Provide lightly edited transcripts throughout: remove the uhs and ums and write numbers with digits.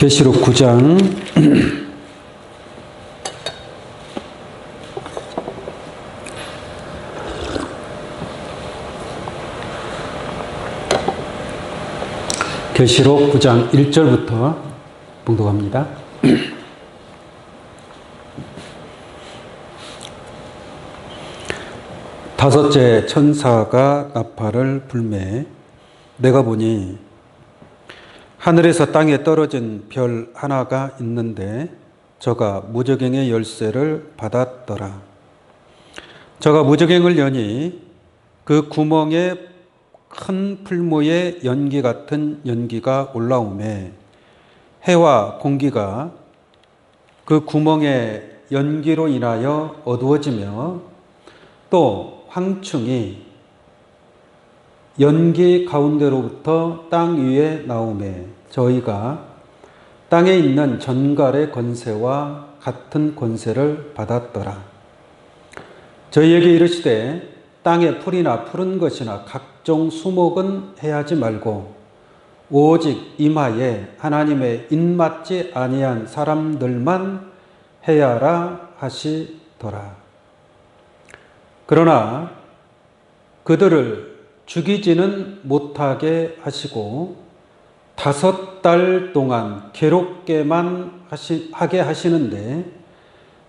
계시록 9장 계시록 9장 1절부터 봉독합니다. 다섯째 천사가 나팔을 불매 내가 보니 하늘에서 땅에 떨어진 별 하나가 있는데 저가 무저갱의 열쇠를 받았더라. 저가 무저갱을 여니 그 구멍에 큰 풀무에 연기 같은 연기가 올라오매 해와 공기가 그 구멍의 연기로 인하여 어두워지며 또 황충이 연기 가운데로부터 땅 위에 나오매 저희가 땅에 있는 전갈의 권세와 같은 권세를 받았더라. 저희에게 이르시되 땅에 풀이나 푸른 것이나 각종 수목은 해하지 말고 오직 임하에 하나님의 입맞지 아니한 사람들만 해야라 하시더라. 그러나 그들을 죽이지는 못하게 하시고 5달 동안 괴롭게만 하게 하시는데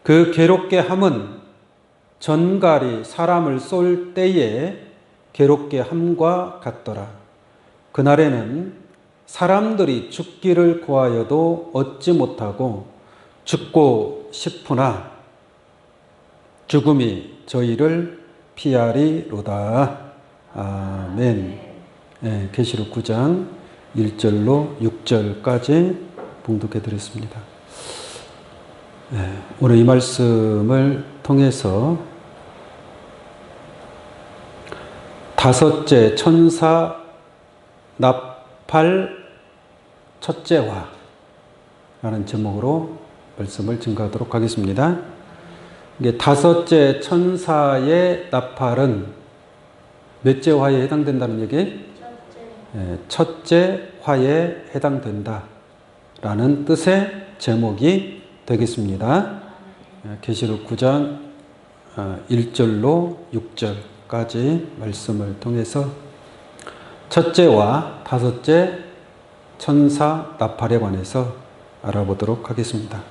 그 괴롭게 함은 전갈이 사람을 쏠 때에 괴롭게 함과 같더라. 그날에는 사람들이 죽기를 구하여도 얻지 못하고 죽고 싶으나 죽음이 저희를 피하리로다. 아멘. 네, 계시록 9장 1절로 6절까지 봉독해 드렸습니다. 네, 오늘 이 말씀을 통해서 다섯째 천사 나팔 첫째화라는 제목으로 말씀을 증거하도록 하겠습니다. 이게 다섯째 천사의 나팔은 몇째 화에 해당된다는 얘기? 첫째 화에 해당된다라는 뜻의 제목이 되겠습니다. 계시록 9장 1절로 6절까지 말씀을 통해서 첫째와 다섯째 천사 나팔에 관해서 알아보도록 하겠습니다.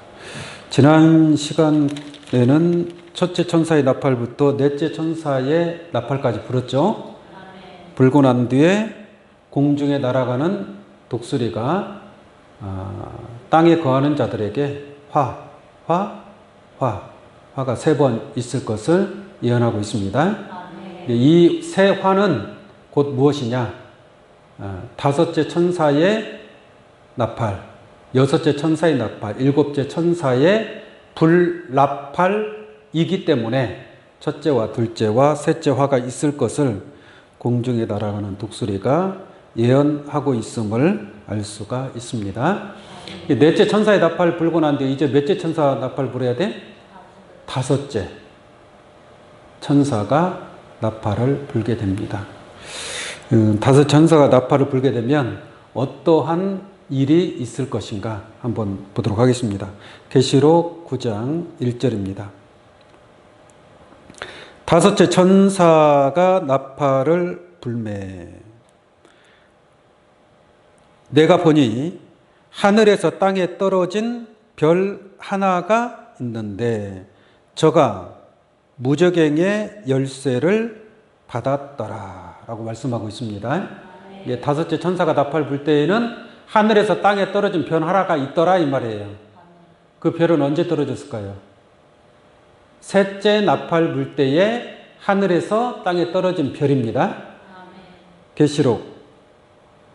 지난 시간에는 첫째 천사의 나팔부터 넷째 천사의 나팔까지 불었죠. 불고 난 뒤에 공중에 날아가는 독수리가 땅에 거하는 자들에게 화가 3번 있을 것을 예언하고 있습니다. 이 세 화는 곧 무엇이냐? 다섯째 천사의 나팔, 여섯째 천사의 나팔, 일곱째 천사의 불나팔이기 때문에 첫째와 둘째와 셋째 화가 있을 것을 공중에 날아가는 독수리가 예언하고 있음을 알 수가 있습니다. 넷째 천사의 나팔 불고 난 뒤에 이제 몇째 천사 나팔 불어야 돼? 다섯째 천사가 나팔을 불게 됩니다. 다섯 천사가 나팔을 불게 되면 어떠한 일이 있을 것인가 한번 보도록 하겠습니다. 계시록 9장 1절입니다. 다섯째 천사가 나팔을 불매 내가 보니 하늘에서 땅에 떨어진 별 하나가 있는데 저가 무저갱의 열쇠를 받았더라 라고 말씀하고 있습니다. 다섯째 천사가 나팔 불 때에는 하늘에서 땅에 떨어진 별 하나가 있더라 이 말이에요. 그 별은 언제 떨어졌을까요? 셋째 나팔 불 때에 하늘에서 땅에 떨어진 별입니다. 계시록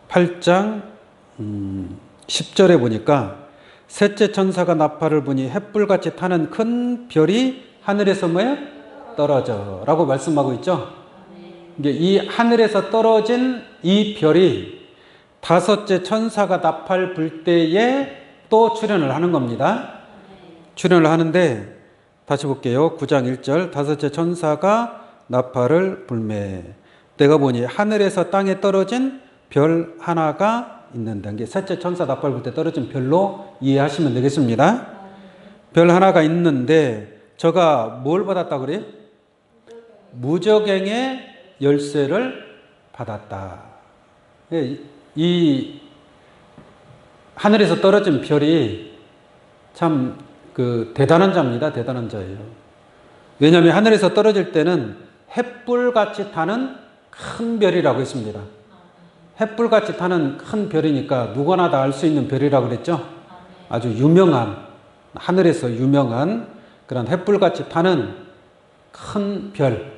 8장 10절에 보니까 셋째 천사가 나팔을 부니 햇불같이 타는 큰 별이 하늘에서 뭐예요? 떨어져 라고 말씀하고 있죠. 이 하늘에서 떨어진 이 별이 다섯째 천사가 나팔 불 때에 또 출현을 하는 겁니다. 출현을 하는데 다시 볼게요. 9장 1절 다섯째 천사가 나팔을 불매 내가 보니 하늘에서 땅에 떨어진 별 하나가 있는데, 이게 셋째 천사 나팔 불 때 떨어진 별로 이해하시면 되겠습니다. 별 하나가 있는데 저가 뭘 받았다 그래요? 무저갱의 열쇠를 받았다. 이 하늘에서 떨어진 별이 참 대단한 자입니다. 대단한 자예요. 왜냐하면 하늘에서 떨어질 때는 햇불같이 타는 큰 별이라고 했습니다. 햇불같이 타는 큰 별이니까 누구나 다 알 수 있는 별이라고 그랬죠. 아주 유명한, 하늘에서 유명한 그런 햇불같이 타는 큰 별.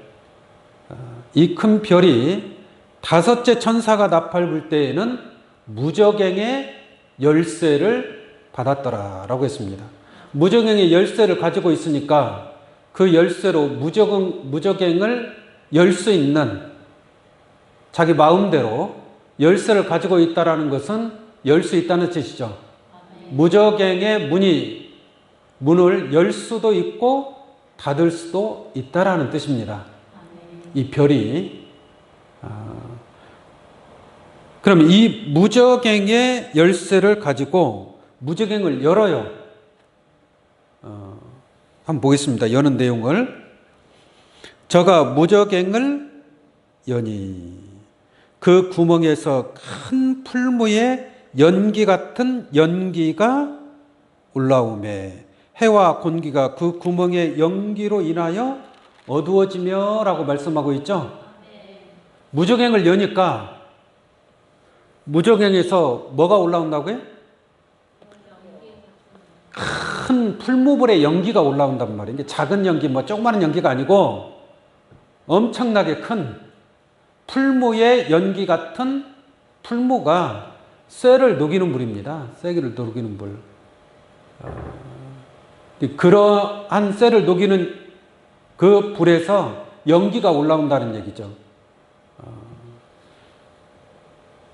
이 큰 별이 다섯째 천사가 나팔 불 때에는 무저갱의 열쇠를 받았더라라고 했습니다. 무저갱의 열쇠를 가지고 있으니까 그 열쇠로 무저갱을 열 수 있는, 자기 마음대로 열쇠를 가지고 있다라는 것은 열 수 있다는 뜻이죠. 무저갱의 문을 열 수도 있고 닫을 수도 있다라는 뜻입니다. 이 별이. 그럼 이 무저갱의 열쇠를 가지고 무저갱을 열어요. 한번 보겠습니다. 여는 내용을. 저가 무저갱을 여니 그 구멍에서 큰 풀무에 연기 같은 연기가 올라오매 해와 공기가 그 구멍의 연기로 인하여 어두워지며 라고 말씀하고 있죠. 무저갱을 여니까 무저갱에서 뭐가 올라온다고요? 큰 풀무불의 연기가 올라온단 말이에요. 이게 작은 연기, 조그마한 연기가 아니고 엄청나게 큰 풀무의 연기 같은, 풀무가 쇠를 녹이는 불입니다. 쇠기를 녹이는 불. 그러한 쇠를 녹이는 그 불에서 연기가 올라온다는 얘기죠.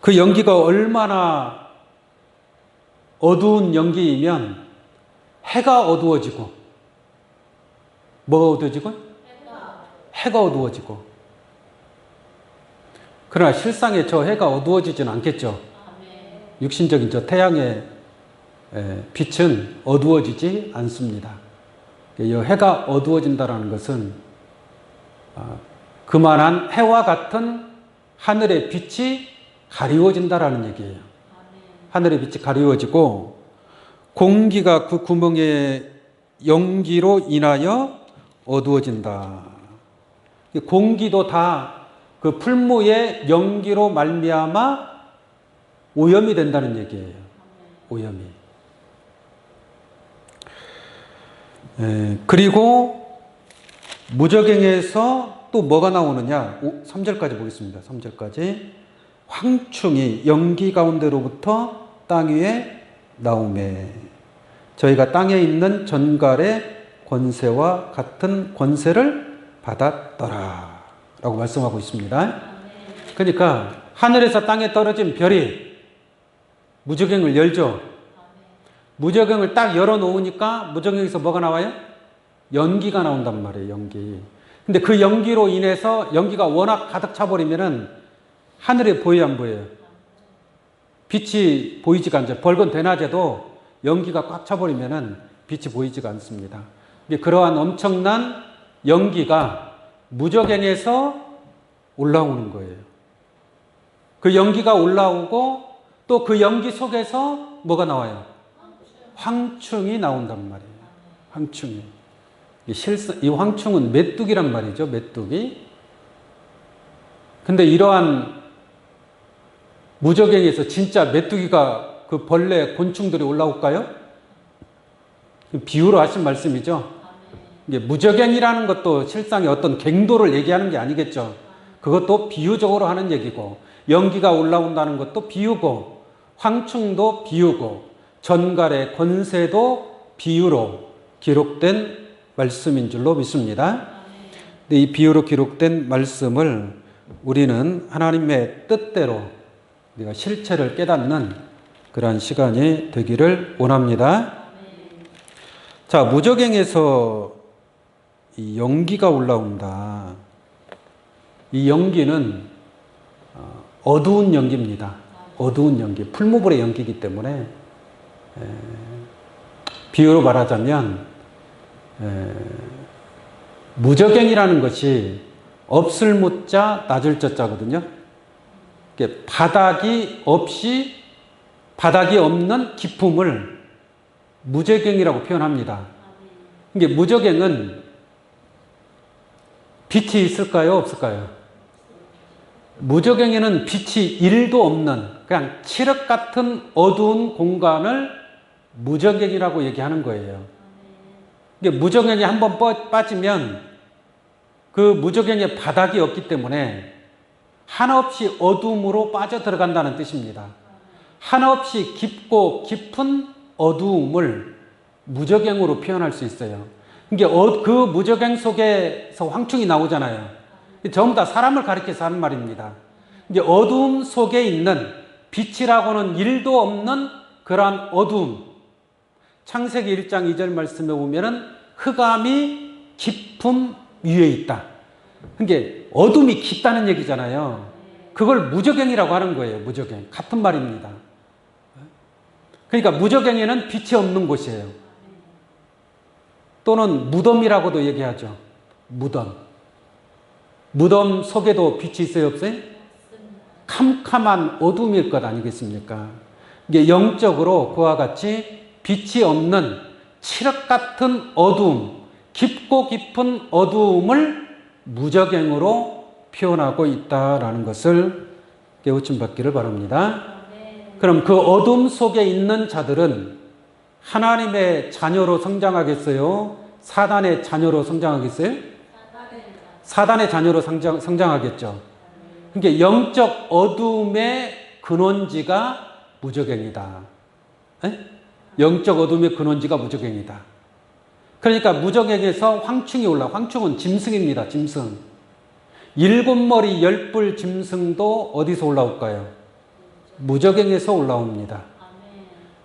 그 연기가 얼마나 어두운 연기이면 해가 어두워지고, 뭐가 어두워지고? 해가 어두워지고. 그러나 실상에 저 해가 어두워지지는 않겠죠. 육신적인 저 태양의 빛은 어두워지지 않습니다. 이 해가 어두워진다는 것은 그만한 해와 같은 하늘의 빛이 가리워진다라는 얘기예요. 하늘의 빛이 가리워지고 공기가 그 구멍의 연기로 인하여 어두워진다. 공기도 다 그 풀무의 연기로 말미암아 오염이 된다는 얘기예요. 오염이. 그리고 무저갱에서 또 뭐가 나오느냐? 3절까지 보겠습니다. 3절까지. 황충이 연기 가운데로부터 땅 위에 나오매 저희가 땅에 있는 전갈의 권세와 같은 권세를 받았더라 라고 말씀하고 있습니다. 그러니까 하늘에서 땅에 떨어진 별이 무저갱을 열죠. 무저갱을 딱 열어놓으니까 무저갱에서 뭐가 나와요? 연기가 나온단 말이에요. 연기. 근데 그 연기로 인해서 연기가 워낙 가득 차버리면은 하늘에 보여요, 안 보여요? 빛이 보이지가 않죠. 밝은 대낮에도 연기가 꽉 차버리면은 빛이 보이지가 않습니다. 그러한 엄청난 연기가 무저갱에서 올라오는 거예요. 그 연기가 올라오고 또 그 연기 속에서 뭐가 나와요? 황충이 나온단 말이에요. 황충이. 이 황충은 메뚜기란 말이죠. 메뚜기. 근데 이러한 무저갱에서 진짜 메뚜기가 그 벌레, 곤충들이 올라올까요? 비유로 하신 말씀이죠. 이게 무저갱이라는 것도 실상의 어떤 갱도를 얘기하는 게 아니겠죠. 그것도 비유적으로 하는 얘기고, 연기가 올라온다는 것도 비유고, 황충도 비유고, 전갈의 권세도 비유로 기록된 말씀인 줄로 믿습니다. 근데 이 비유로 기록된 말씀을 우리는 하나님의 뜻대로 우리가 실체를 깨닫는 그러한 시간이 되기를 원합니다. 자, 무저갱에서 이 연기가 올라온다. 이 연기는 어두운 연기입니다. 어두운 연기, 풀무불의 연기이기 때문에 비유로 말하자면 무저갱이라는 것이 없을 무자 낮을 저자거든요. 바닥이 없는 깊음을 무저갱이라고 표현합니다. 이게 무저갱은 빛이 있을까요? 없을까요? 무저갱에는 빛이 1도 없는 그냥 칠흑 같은 어두운 공간을 무저갱이라고 얘기하는 거예요. 이게 무저갱이 한번 빠지면 그 무저갱의 바닥이 없기 때문에 한없이 어두움으로 빠져들어간다는 뜻입니다. 한없이 깊고 깊은 어두움을 무저갱으로 표현할 수 있어요. 이게 그 무저갱 속에서 황충이 나오잖아요. 전부 다 사람을 가리켜서 하는 말입니다. 이제 어두움 속에 있는 빛이라고는 1도 없는 그러한 어두움. 창세기 1장 2절 말씀에 보면은 흑암이 깊음 위에 있다. 그게 어둠이 깊다는 얘기잖아요. 그걸 무저갱이라고 하는 거예요. 무저갱. 같은 말입니다. 그러니까 무저갱에는 빛이 없는 곳이에요. 또는 무덤이라고도 얘기하죠. 무덤. 무덤 속에도 빛이 있어요, 없어요? 캄캄한 어둠일 것 아니겠습니까? 이게 영적으로 그와 같이 빛이 없는 칠흑 같은 어두움, 깊고 깊은 어두움을 무저갱으로 표현하고 있다라는 것을 깨우침 받기를 바랍니다. 그럼 그 어둠 속에 있는 자들은 하나님의 자녀로 성장하겠어요? 사단의 자녀로 성장하겠어요? 사단의 자녀로 성장하겠죠. 그러니까 영적 어둠의 근원지가 무저갱이다. 에? 영적 어둠의 근원지가 무저갱이다. 그러니까 무저갱에서 황충이 황충은 짐승입니다. 짐승. 7머리 10뿔 짐승도 어디서 올라올까요? 무저갱에서 올라옵니다.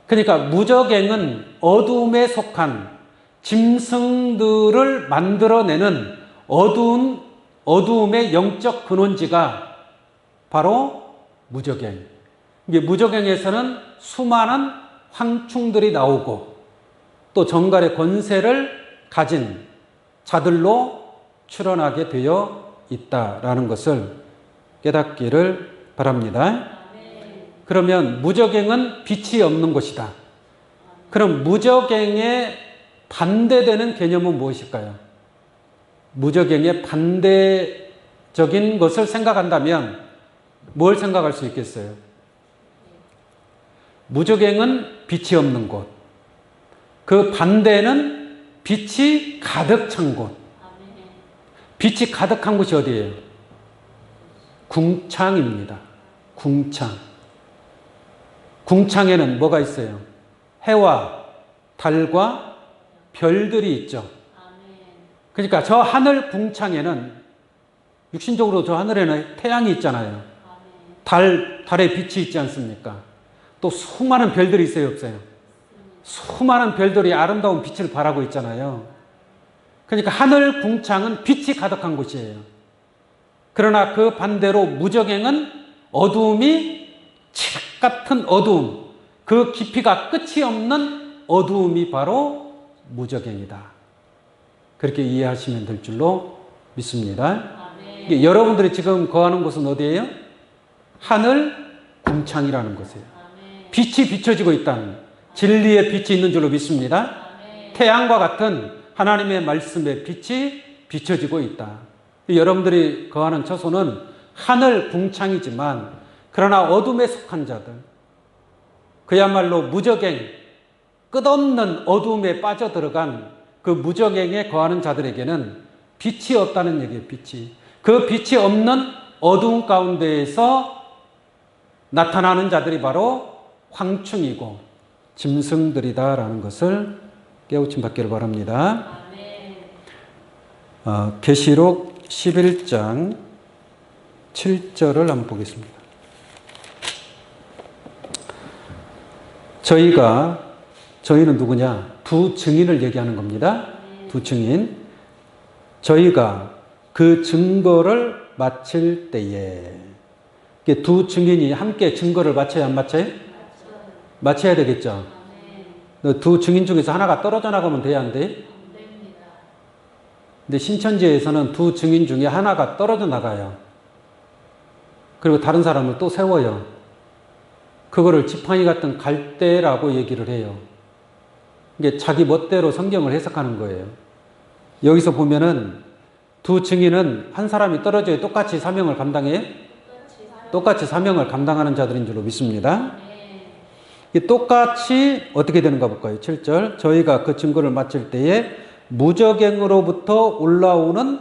그러니까 무저갱은 어둠에 속한 짐승들을 만들어내는 어두움의 영적 근원지가 바로 무저갱. 이게 무저갱에서는 수많은 황충들이 나오고 또 정갈의 권세를 가진 자들로 출현하게 되어 있다라는 것을 깨닫기를 바랍니다. 그러면 무저갱은 빛이 없는 곳이다. 그럼 무저갱에 반대되는 개념은 무엇일까요? 무저갱의 반대적인 것을 생각한다면 뭘 생각할 수 있겠어요? 무저갱은 빛이 없는 곳. 그 반대는 빛이 가득 찬 곳. 빛이 가득한 곳이 어디예요? 궁창입니다. 궁창. 궁창에는 뭐가 있어요? 해와 달과 별들이 있죠. 그러니까 저 하늘 궁창에는 육신적으로 저 하늘에는 태양이 있잖아요. 달의 빛이 있지 않습니까? 또 수많은 별들이 있어요, 없어요? 수많은 별들이 아름다운 빛을 발하고 있잖아요. 그러니까 하늘 궁창은 빛이 가득한 곳이에요. 그러나 그 반대로 무저갱은 어두움이 칠흑 같은 어두움, 그 깊이가 끝이 없는 어두움이 바로 무저갱이다. 그렇게 이해하시면 될 줄로 믿습니다. 여러분들이 지금 거하는 곳은 어디예요? 하늘 궁창이라는 곳이에요. 빛이 비춰지고 있다는, 진리의 빛이 있는 줄로 믿습니다. 태양과 같은 하나님의 말씀의 빛이 비춰지고 있다. 여러분들이 거하는 처소는 하늘 궁창이지만 그러나 어둠에 속한 자들, 그야말로 무저갱, 끝없는 어둠에 빠져들어간 그 무저갱에 거하는 자들에게는 빛이 없다는 얘기예요. 빛이. 그 빛이 없는 어두운 가운데에서 나타나는 자들이 바로 황충이고 짐승들이다라는 것을 깨우침 받기를 바랍니다. 계시록 11장 7절을 한번 보겠습니다. 저희는 누구냐? 두 증인을 얘기하는 겁니다. 두 증인. 저희가 그 증거를 마칠 때에, 이게 두 증인이 함께 증거를 맞춰야 안 맞춰요? 맞춰야 되겠죠. 두 증인 중에서 하나가 떨어져 나가면 돼야 안 돼? 근데 신천지에서는 두 증인 중에 하나가 떨어져 나가요. 그리고 다른 사람을 또 세워요. 그거를 지팡이 같은 갈대라고 얘기를 해요. 이게 자기 멋대로 성경을 해석하는 거예요. 여기서 보면은 두 증인은 한 사람이 떨어져야 똑같이 사명을 감당해요? 똑같이 사명을 감당하는 자들인 줄로 믿습니다. 똑같이 어떻게 되는가 볼까요? 7절. 저희가 그 증거를 마칠 때에 무적행으로부터 올라오는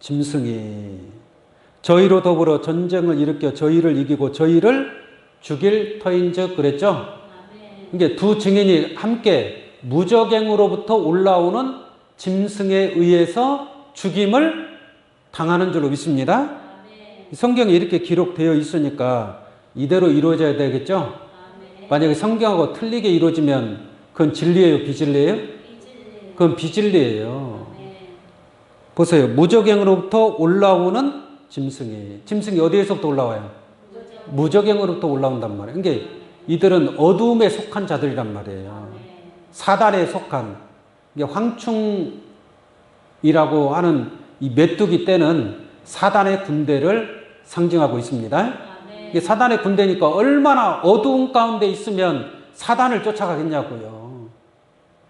짐승이 저희로 더불어 전쟁을 일으켜 저희를 이기고 저희를 죽일 터인즉 그랬죠? 이게 두 증인이 함께 무적행으로부터 올라오는 짐승에 의해서 죽임을 당하는 줄로 믿습니다. 성경에 이렇게 기록되어 있으니까 이대로 이루어져야 되겠죠? 만약에 성경하고 틀리게 이루어지면 그건 진리예요, 비진리예요? 그건 비진리예요. 보세요. 무적행으로부터 올라오는 짐승이 어디에서부터 올라와요? 무적행으로부터 올라온단 말이에요. 그러니까 이들은 어두움에 속한 자들이란 말이에요. 사단에 속한, 황충이라고 하는 이 메뚜기 떼는 사단의 군대를 상징하고 있습니다. 사단의 군대니까 얼마나 어두운 가운데 있으면 사단을 쫓아가겠냐고요.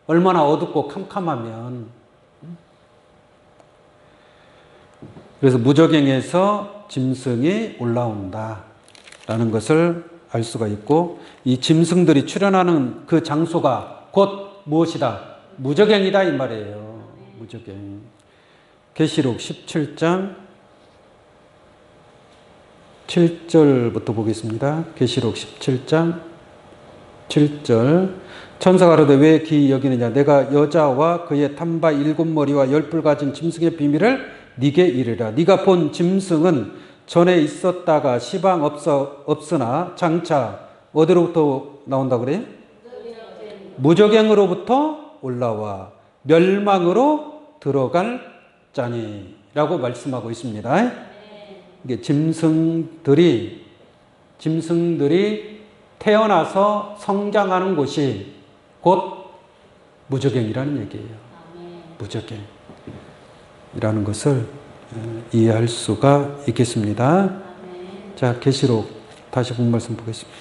얼마나 어둡고 캄캄하면. 그래서 무적행에서 짐승이 올라온다라는 것을 알 수가 있고, 이 짐승들이 출현하는 그 장소가 곧 무엇이다? 무적행이다 이 말이에요. 무적행. 계시록 17장 7절부터 보겠습니다. 계시록 17장 7절. 천사가 이르되 왜 기이 여기느냐? 내가 여자와 그의 탐바 7머리와 10뿔 가진 짐승의 비밀을 네게 이르라. 네가 본 짐승은 전에 있었다가 시방 없으나 장차 어디로부터 나온다 그래요? 무적행으로부터 올라와 멸망으로 들어갈 자니라고 말씀하고 있습니다. 이게 짐승들이 태어나서 성장하는 곳이 곧 무적행이라는 얘기예요. 무적행이라는 것을 이해할 수가 있겠습니다. 자, 계시록 다시 본 말씀 보겠습니다.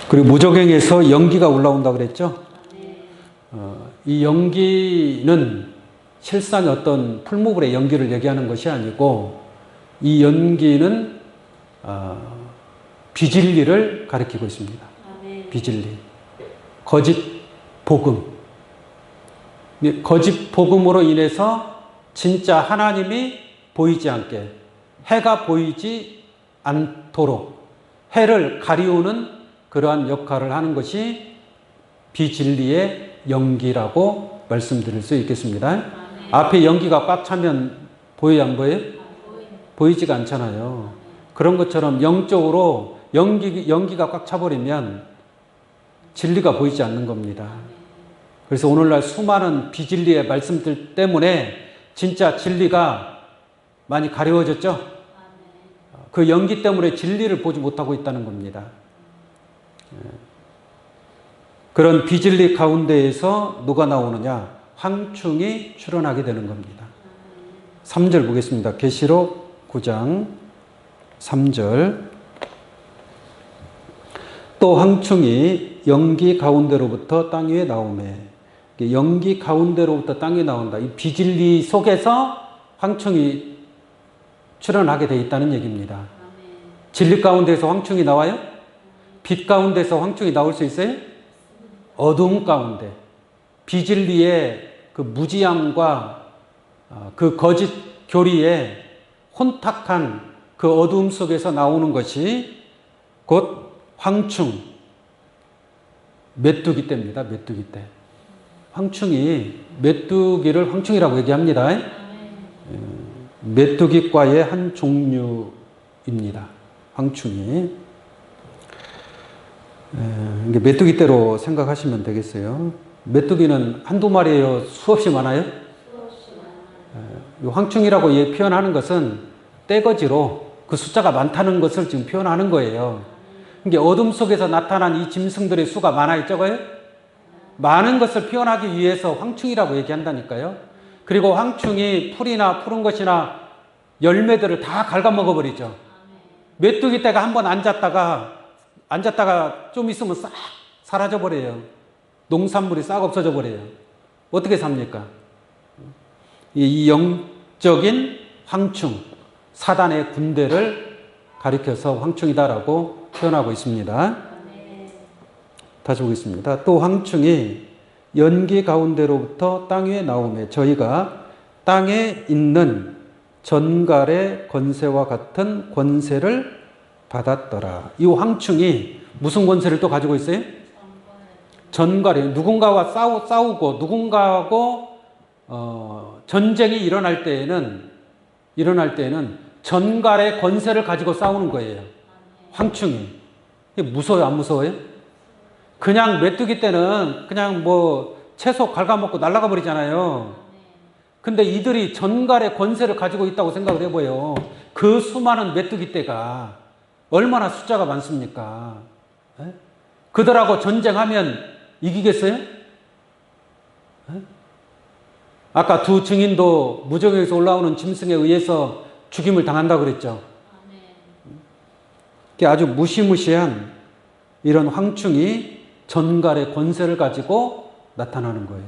그리고 무적행에서 연기가 올라온다 그랬죠? 이 연기는 실상 어떤 풀무불의 연기를 얘기하는 것이 아니고 이 연기는 비진리를 가리키고 있습니다. 비진리. 거짓 복음. 거짓 복음으로 인해서 진짜 하나님이 보이지 않게, 해가 보이지 않도록 해를 가리우는 그러한 역할을 하는 것이 비진리의 연기라고 말씀드릴 수 있겠습니다. 앞에 연기가 꽉 차면 보여요, 안 보여요? 보이지가 않잖아요. 그런 것처럼 영적으로 연기가 꽉 차버리면 진리가 보이지 않는 겁니다. 그래서 오늘날 수많은 비진리의 말씀들 때문에 진짜 진리가 많이 가려워졌죠? 그 연기 때문에 진리를 보지 못하고 있다는 겁니다. 그런 비진리 가운데에서 누가 나오느냐? 황충이 출현하게 되는 겁니다. 3절 보겠습니다. 계시록 9장 3절. 또 황충이 연기 가운데로부터 땅 위에 나오매. 연기 가운데로부터 땅 위에 나온다. 이 비진리 속에서 황충이 출현하게 되어 있다는 얘기입니다. 진리 가운데서 황충이 나와요? 빛 가운데서 황충이 나올 수 있어요? 어두움 가운데. 비진리의 그 무지함과 그 거짓 교리에 혼탁한 그 어두움 속에서 나오는 것이 곧 황충, 메뚜기 떼입니다. 메뚜기 떼. 황충이 메뚜기를 황충이라고 얘기합니다. 메뚜기과의 한 종류입니다. 황충이. 이게 메뚜기 떼로 생각하시면 되겠어요. 메뚜기는 한두 마리예요? 수없이 많아요? 이 황충이라고 표현하는 것은 떼거지로 그 숫자가 많다는 것을 지금 표현하는 거예요. 이게 어둠 속에서 나타난 이 짐승들의 수가 많아요, 적어요? 많은 것을 표현하기 위해서 황충이라고 얘기한다니까요. 그리고 황충이 풀이나 푸른 것이나 열매들을 다 갉아먹어버리죠. 메뚜기 떼가 한번 앉았다가 좀 있으면 싹 사라져버려요. 농산물이 싹 없어져 버려요. 어떻게 삽니까? 이 영적인 황충, 사단의 군대를 가리켜서 황충이다라고 표현하고 있습니다. 다시 보겠습니다. 또 황충이 연기 가운데로부터 땅 위에 나오매 저희가 땅에 있는 전갈의 권세와 같은 권세를 받았더라. 이 황충이 무슨 권세를 또 가지고 있어요? 전갈이 누군가와 싸우고 누군가하고 전쟁이 일어날 때에는 전갈의 권세를 가지고 싸우는 거예요. 황충이. 무서워요, 안 무서워요? 그냥 메뚜기 때는 그냥 채소 갉아먹고 날아가 버리잖아요. 근데 이들이 전갈의 권세를 가지고 있다고 생각을 해봐요. 그 수많은 메뚜기 떼가 얼마나 숫자가 많습니까? 에? 그들하고 전쟁하면 이기겠어요? 에? 아까 두 증인도 무정에서 올라오는 짐승에 의해서 죽임을 당한다고 그랬죠. 아주 무시무시한 이런 황충이 전갈의 권세를 가지고 나타나는 거예요.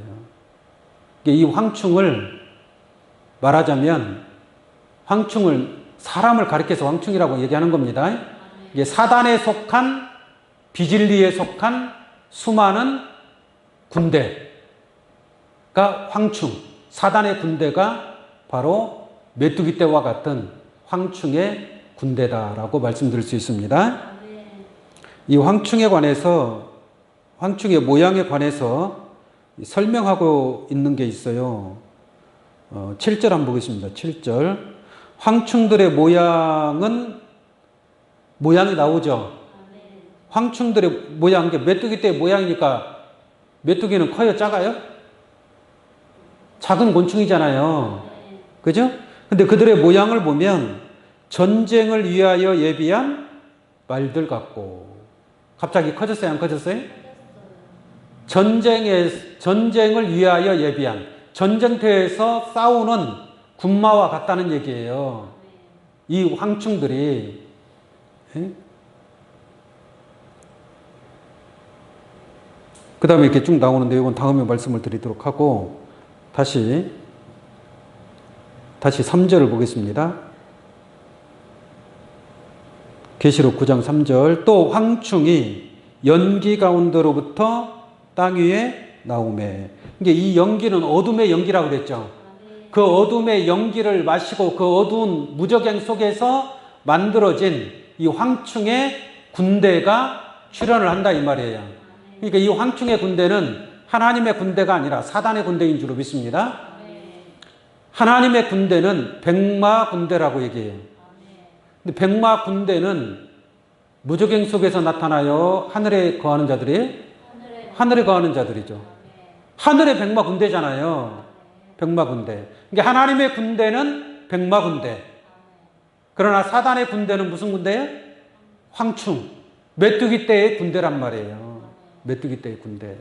이 황충을 말하자면 사람을 가리켜서 황충이라고 얘기하는 겁니다. 이게 사단에 속한 비진리에 속한 수많은 군대가 황충, 사단의 군대가 바로 메뚜기 떼와 같은 황충의 군대다라고 말씀드릴 수 있습니다. 이 황충의 모양에 관해서 설명하고 있는 게 있어요. 7절 한번 보겠습니다. 7절. 황충들의 모양이 나오죠. 황충들의 모양, 메뚜기 떼의 모양이니까 메뚜기는 커요, 작아요? 작은 곤충이잖아요. 그죠? 근데 그들의 모양을 보면 전쟁을 위하여 예비한 말들 같고. 갑자기 커졌어요, 안 커졌어요? 전쟁을 위하여 예비한, 전쟁터에서 싸우는 군마와 같다는 얘기예요. 이 황충들이. 그 다음에 이렇게 쭉 나오는데 이건 다음에 말씀을 드리도록 하고, 다시 3절을 보겠습니다. 계시록 9장 3절. 또 황충이 연기 가운데로부터 땅 위에 나오매. 이게 이 연기는 어둠의 연기라고 그랬죠. 그 어둠의 연기를 마시고 그 어두운 무저갱 속에서 만들어진 이 황충의 군대가 출현을 한다 이 말이에요. 그러니까 이 황충의 군대는 하나님의 군대가 아니라 사단의 군대인 줄로 믿습니다. 하나님의 군대는 백마 군대라고 얘기해요. 근데 백마 군대는 무저갱 속에서 나타나요? 하늘에 거하는 자들이에요? 하늘에 거하는 자들이죠. 하늘의 백마 군대잖아요. 백마 군대. 그러니까 하나님의 군대는 백마 군대. 그러나 사단의 군대는 무슨 군대예요? 황충. 메뚜기 떼의 군대란 말이에요. 메뚜기 떼의 군대.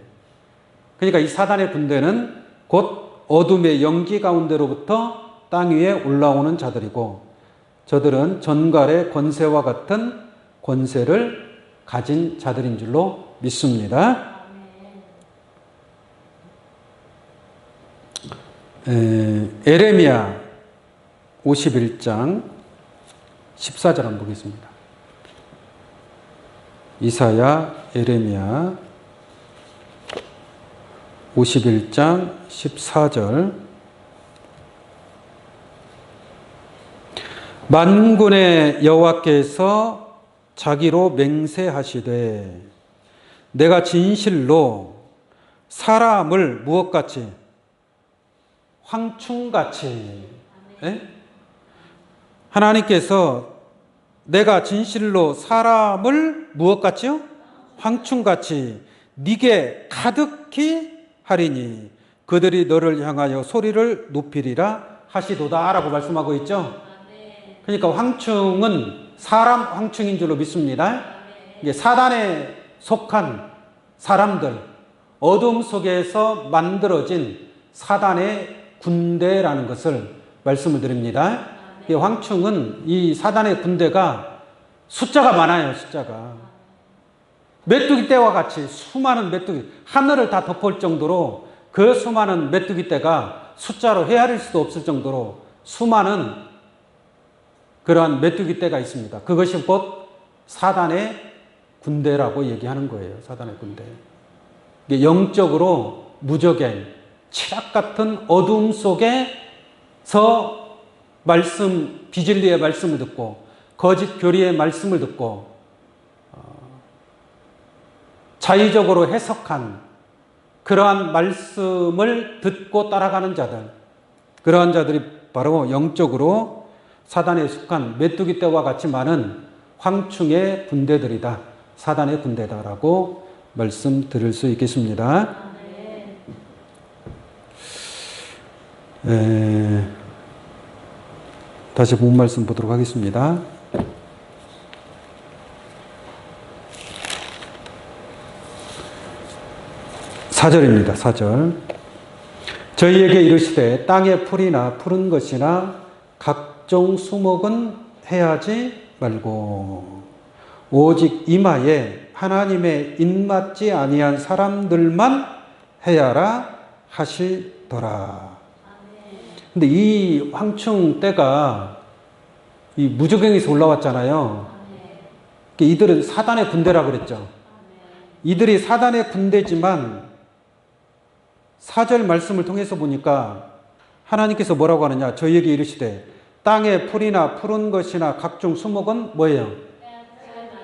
그러니까 이 사단의 군대는 곧 어둠의 연기 가운데로부터 땅 위에 올라오는 자들이고, 저들은 전갈의 권세와 같은 권세를 가진 자들인 줄로 믿습니다. 에레미야 51장 14절 한번 보겠습니다. 이사야, 에레미야 51장 14절. 만군의 여호와께서 자기로 맹세하시되 내가 진실로 사람을 무엇같이? 황충같이. 하나님께서 내가 진실로 사람을 무엇같이요? 황충같이 네게 가득히 하리니 그들이 너를 향하여 소리를 높이리라 하시도다라고 말씀하고 있죠. 그러니까 황충은 사람 황충인 줄로 믿습니다. 이게 사단에 속한 사람들, 어둠 속에서 만들어진 사단의 군대라는 것을 말씀을 드립니다. 이 황충은 이 사단의 군대가 숫자가 많아요. 숫자가 메뚜기 떼와 같이 수많은 메뚜기, 하늘을 다 덮을 정도로 그 수많은 메뚜기 떼가 숫자로 헤아릴 수도 없을 정도로 수많은 그러한 메뚜기 떼가 있습니다. 그것이 곧 사단의 군대라고 얘기하는 거예요. 사단의 군대. 이게 영적으로 무적행, 칠흑 같은 어둠 속에서 비진리의 말씀을 듣고 거짓 교리의 말씀을 듣고 자의적으로 해석한 그러한 말씀을 듣고 따라가는 자들, 그러한 자들이 바로 영적으로 사단에 속한 메뚜기 떼와 같이 많은 황충의 군대들이다. 사단의 군대다라고 말씀드릴 수 있겠습니다. 다시 본 말씀 보도록 하겠습니다. 4절입니다. 4절. 저희에게 이르시되 땅의 풀이나 푸른 것이나 각종 수목은 해하지 말고 오직 이마에 하나님의 인맞지 아니한 사람들만 해야라 하시더라. 근데 이 황충 때가 이 무적행에서 올라왔잖아요. 이들은 사단의 군대라고 그랬죠. 이들이 사단의 군대지만 4절 말씀을 통해서 보니까 하나님께서 뭐라고 하느냐. 저희에게 이르시되 땅의 풀이나 푸른 것이나 각종 수목은 뭐예요?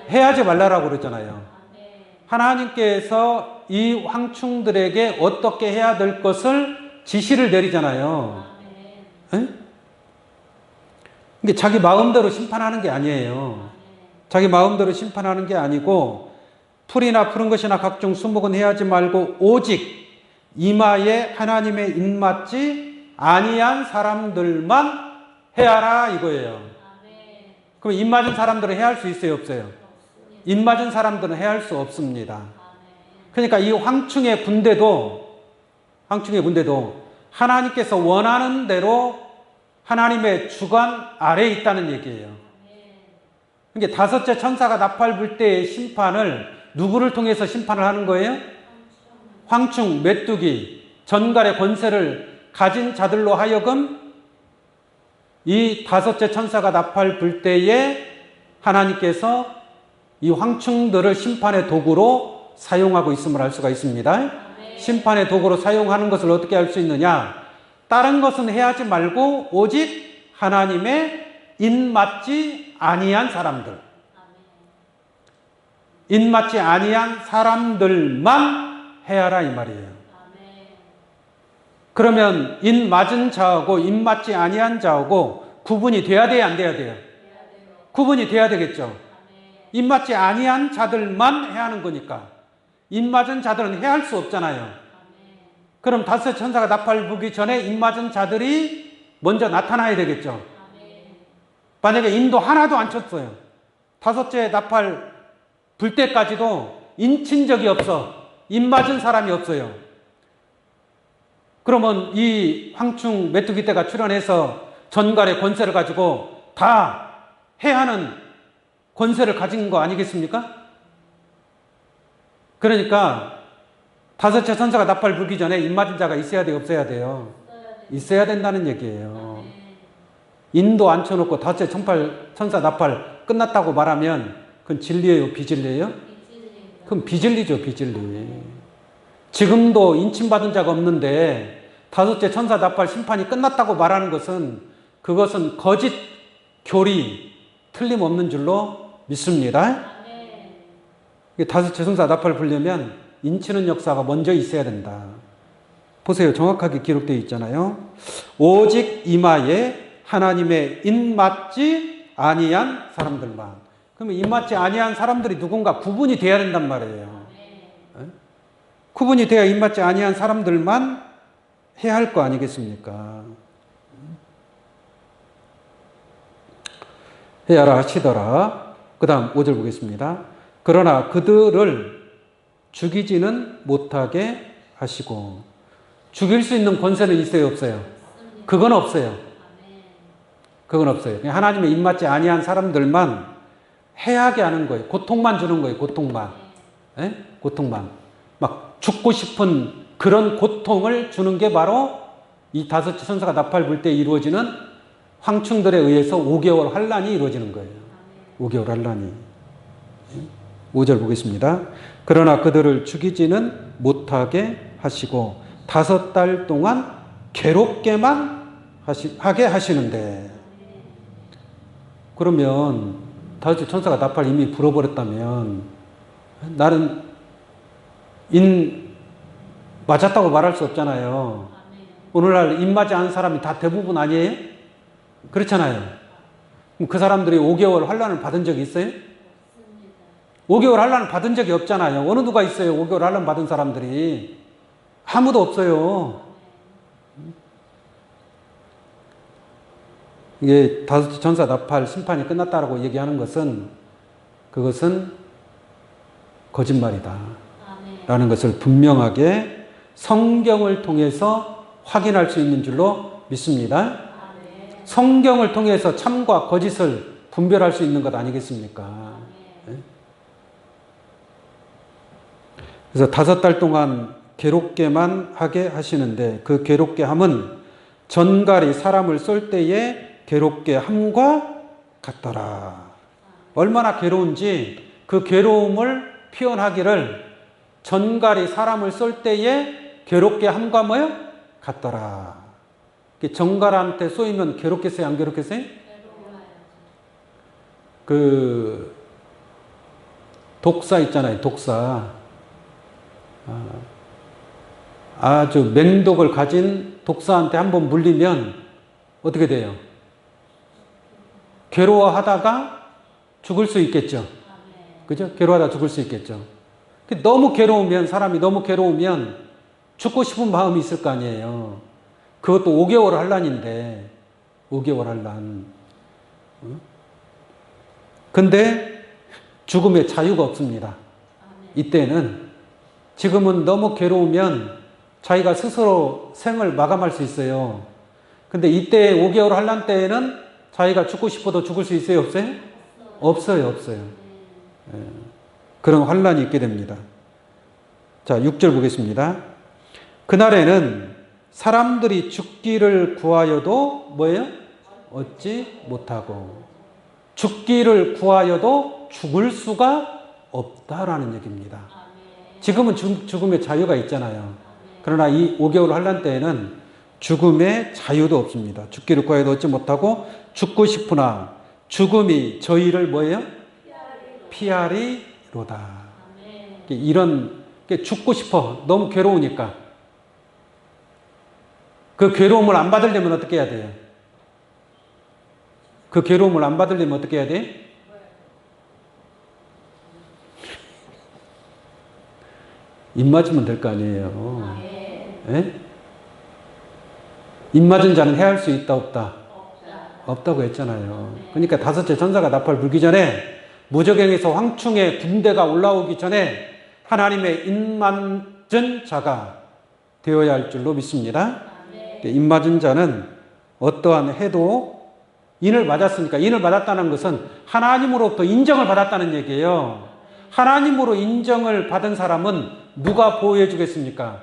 해하지 말라라고 그랬잖아요. 하나님께서 이 황충들에게 어떻게 해야 될 것을 지시를 내리잖아요. 이게 자기 마음대로 심판하는 게 아니에요. 자기 마음대로 심판하는 게 아니고 풀이나 푸른 것이나 각종 수목은 해하지 말고 오직 이마에 하나님의 입맞지 아니한 사람들만 해하라 이거예요. 그럼 입맞은 사람들은 해할 수 있어요? 없어요? 입맞은 사람들은 해할 수 없습니다. 그러니까 이 황충의 군대도 하나님께서 원하는 대로 하나님의 주관 아래에 있다는 얘기예요. 그러니까 다섯째 천사가 나팔 불 때의 심판을 누구를 통해서 심판을 하는 거예요? 황충, 메뚜기, 전갈의 권세를 가진 자들로 하여금 이 다섯째 천사가 나팔 불 때에 하나님께서 이 황충들을 심판의 도구로 사용하고 있음을 알 수가 있습니다. 심판의 도구로 사용하는 것을 어떻게 할 수 있느냐? 다른 것은 해하지 말고 오직 하나님의 인맞지 아니한 사람들, 인맞지 아니한 사람들만 해야라 이 말이에요. 그러면 인맞은 자하고 인맞지 아니한 자하고 구분이 돼야 돼요, 안 돼야 돼요? 구분이 돼야 되겠죠. 인맞지 아니한 자들만 해야 하는 거니까 인맞은 자들은 해야 할 수 없잖아요. 그럼 다섯 천사가 나팔 불기 전에 인맞은 자들이 먼저 나타나야 되겠죠. 만약에 인도 하나도 안 쳤어요. 다섯째 나팔 불 때까지도 인친 적이 없어. 인맞은 사람이 없어요. 그러면 이 황충 메뚜기 떼가 출현해서 전갈의 권세를 가지고 다 해하는 권세를 가진 거 아니겠습니까? 그러니까 다섯째 천사가 나팔 불기 전에 입맞은 자가 있어야 돼요? 없어야 돼요? 있어야 된다는 얘기예요. 인도 앉혀놓고 다섯째 천사 나팔 끝났다고 말하면 그건 진리예요? 비진리예요? 그럼 비진리죠. 비진리. 지금도 인침받은 자가 없는데 다섯째 천사 나팔 심판이 끝났다고 말하는 것은 그것은 거짓 교리 틀림없는 줄로 믿습니다. 다섯째 천사 나팔 불려면 인치는 역사가 먼저 있어야 된다. 보세요. 정확하게 기록되어 있잖아요. 오직 이마에 하나님의 인맞지 아니한 사람들만. 그러면 인맞지 아니한 사람들이 누군가 구분이 돼야 된단 말이에요. 구분이 돼야 인맞지 아니한 사람들만 해야 할 거 아니겠습니까? 해야라 하시더라. 그 다음 5절 보겠습니다. 그러나 그들을 죽이지는 못하게 하시고. 죽일 수 있는 권세는 있어요, 없어요? 그건 없어요. 그건 없어요. 그냥 하나님의 입맞지 아니한 사람들만 해하게 하는 거예요. 고통만 주는 거예요, 고통만. 예? 고통만. 막 죽고 싶은 그런 고통을 주는 게 바로 이 다섯째 천사가 나팔 불 때 이루어지는 황충들에 의해서 5개월 환란이 이루어지는 거예요. 5개월 환란이. 5절 보겠습니다. 그러나 그들을 죽이지는 못하게 하시고 5달 동안 괴롭게만 하게 하시는데. 그러면 다섯째 천사가 나팔 이미 불어버렸다면 나는 맞았다고 말할 수 없잖아요. 오늘날 입맞이 않은 사람이 다 대부분 아니에요? 그렇잖아요. 그럼 그 사람들이 5개월 환란을 받은 적이 있어요? 5개월 환란을 받은 적이 없잖아요. 어느 누가 있어요? 5개월 환란 받은 사람들이. 아무도 없어요. 이게 다섯째 천사 나팔 심판이 끝났다라고 얘기하는 것은 그것은 거짓말이다 라는 것을 분명하게 성경을 통해서 확인할 수 있는 줄로 믿습니다. 성경을 통해서 참과 거짓을 분별할 수 있는 것 아니겠습니까? 그래서 5달 동안 괴롭게만 하게 하시는데 그 괴롭게 함은 전갈이 사람을 쏠 때에 괴롭게 함과 같더라. 얼마나 괴로운지 그 괴로움을 표현하기를 전갈이 사람을 쏠 때에 괴롭게 함과 뭐요? 같더라. 전갈한테 쏘이면 괴롭겠어요? 안 괴롭겠어요? 그 독사 있잖아요. 독사. 아주 맹독을 가진 독사한테 한번 물리면 어떻게 돼요? 괴로워하다가 죽을 수 있겠죠. 그죠? 괴로워하다가 죽을 수 있겠죠. 너무 괴로우면, 사람이 너무 괴로우면 죽고 싶은 마음이 있을 거 아니에요. 그것도 5개월 환란인데, 5개월 환란. 근데 죽음의 자유가 없습니다. 이때는 지금은 너무 괴로우면 자기가 스스로 생을 마감할 수 있어요. 근데 이때 5개월 환란 때에는 자기가 죽고 싶어도 죽을 수 있어요? 없어요? 없어요. 없어요. 그런 환란이 있게 됩니다. 자, 6절 보겠습니다. 그날에는 사람들이 죽기를 구하여도 뭐예요? 얻지 못하고 죽기를 구하여도 죽을 수가 없다라는 얘기입니다. 지금은 죽음의 자유가 있잖아요. 그러나 이 5개월 환란 때에는 죽음의 자유도 없습니다. 죽기를 구하여도 얻지 못하고 죽고 싶으나 죽음이 저희를 뭐예요? 피하리로다. 이런 죽고 싶어. 너무 괴로우니까. 그 괴로움을 안 받으려면 어떻게 해야 돼요? 그 괴로움을 안 받으려면 어떻게 해야 돼요? 입 맞으면 될 거 아니에요. 예? 입 맞은 자는 해할 수 있다 없다? 없다고 했잖아요. 그러니까 다섯째 천사가 나팔 불기 전에 무저갱에서 황충의 군대가 올라오기 전에 하나님의 입 맞은 자가 되어야 할 줄로 믿습니다. 입 맞은 자는 어떠한 해도 인을 맞았으니까, 인을 맞았다는 것은 하나님으로부터 인정을 받았다는 얘기예요. 하나님으로 인정을 받은 사람은 누가 보호해 주겠습니까?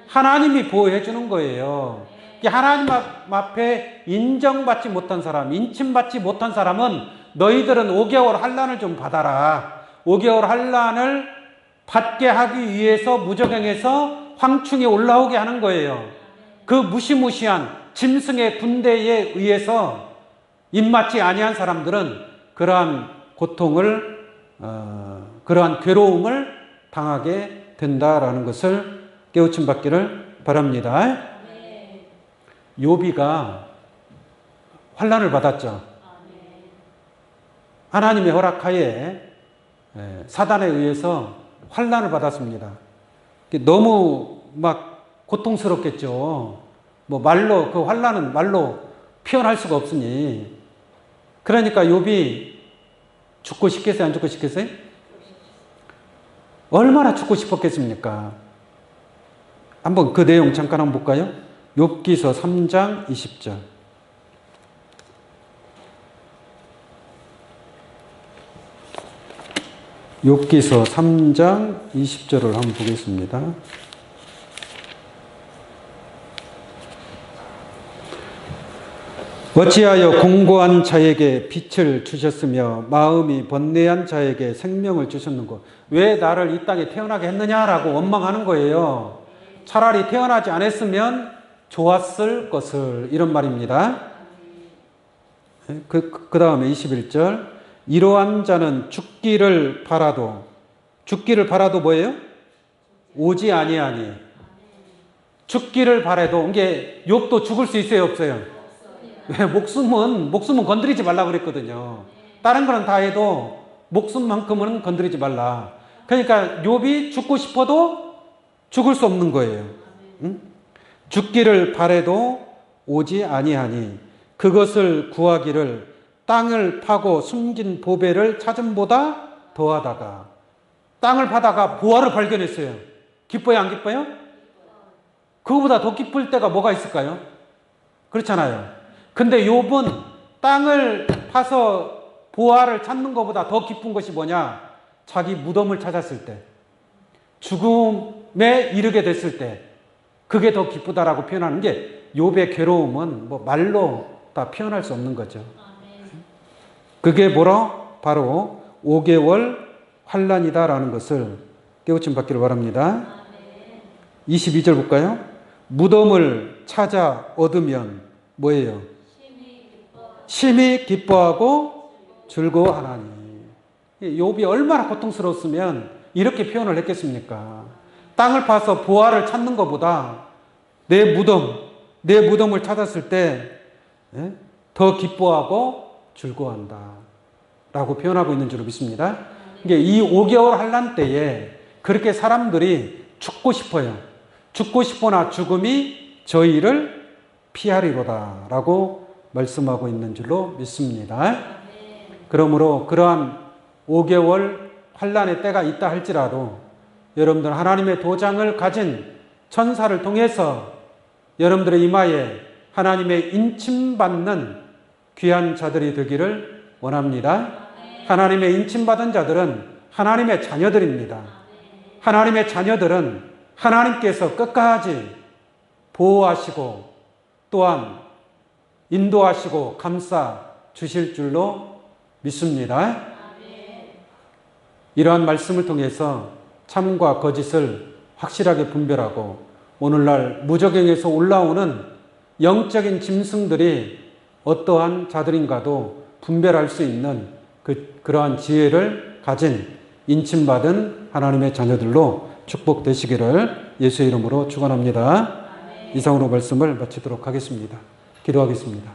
하나님이 보호해 주는 거예요. 하나님 앞에 인정받지 못한 사람, 인침받지 못한 사람은 너희들은 5개월 환란을 좀 받아라. 5개월 환란을 받게 하기 위해서 무저갱에서 황충이 올라오게 하는 거예요. 그 무시무시한 짐승의 군대에 의해서 입맞지 아니한 사람들은 그러한 고통을, 그러한 괴로움을 당하게 된다라는 것을 깨우침 받기를 바랍니다. 욥이가 환난을 받았죠. 하나님의 허락하에 사단에 의해서 환난을 받았습니다. 너무 막 고통스럽겠죠. 뭐 말로, 그 환난은 말로 표현할 수가 없으니. 그러니까 욥이 죽고 싶겠어요? 안 죽고 싶겠어요? 얼마나 죽고 싶었겠습니까? 한번 그 내용 잠깐 한번 볼까요? 욥기서 3장 20절. 욥기서 3장 20절을 한번 보겠습니다. 어찌하여 공고한 자에게 빛을 주셨으며 마음이 번뇌한 자에게 생명을 주셨는고. 왜 나를 이 땅에 태어나게 했느냐라고 원망하는 거예요. 차라리 태어나지 않았으면 좋았을 것을, 이런 말입니다. 그 다음에 21절. 이러한 자는 죽기를 바라도 뭐예요? 오지 아니하니. 죽기를 바라도, 이게 욥도 죽을 수 있어요, 없어요? 왜? 목숨은 건드리지 말라 그랬거든요. 다른 거는 다 해도 목숨만큼은 건드리지 말라. 그러니까 욥이 죽고 싶어도 죽을 수 없는 거예요. 응? 죽기를 바라도 오지 아니하니 그것을 구하기를 땅을 파고 숨긴 보배를 찾음보다 더하다가. 땅을 파다가 보화를 발견했어요. 기뻐요, 안 기뻐요? 그거보다 더 기쁠 때가 뭐가 있을까요? 그렇잖아요. 근데 욥은 땅을 파서 보화를 찾는 것보다 더 기쁜 것이 뭐냐? 자기 무덤을 찾았을 때, 죽음에 이르게 됐을 때, 그게 더 기쁘다라고 표현하는 게, 욥의 괴로움은 뭐 말로 다 표현할 수 없는 거죠. 그게 뭐라? 바로 5개월 환난이다라는 것을 깨우침 받기를 바랍니다. 22절 볼까요? 무덤을 찾아 얻으면 뭐예요? 심히 기뻐하고 즐거워하나니. 욥이 얼마나 고통스러웠으면 이렇게 표현을 했겠습니까? 땅을 파서 보화를 찾는 것보다 내 무덤을 찾았을 때 더 기뻐하고 즐거워한다 라고 표현하고 있는 줄로 믿습니다. 이게 이 5개월 환난 때에 그렇게 사람들이 죽고 싶어요. 죽고 싶으나 죽음이 저희를 피하리로다 라고 말씀하고 있는 줄로 믿습니다. 그러므로 그러한 5개월 환난의 때가 있다 할지라도 여러분들 하나님의 도장을 가진 천사를 통해서 여러분들의 이마에 하나님의 인침받는 귀한 자들이 되기를 원합니다. 하나님의 인침받은 자들은 하나님의 자녀들입니다. 하나님의 자녀들은 하나님께서 끝까지 보호하시고 또한 인도하시고 감싸 주실 줄로 믿습니다. 이러한 말씀을 통해서 참과 거짓을 확실하게 분별하고 오늘날 무적행에서 올라오는 영적인 짐승들이 어떠한 자들인가도 분별할 수 있는 그러한 지혜를 가진 인침받은 하나님의 자녀들로 축복되시기를 예수의 이름으로 축원합니다. 이상으로 말씀을 마치도록 하겠습니다. 기도하겠습니다.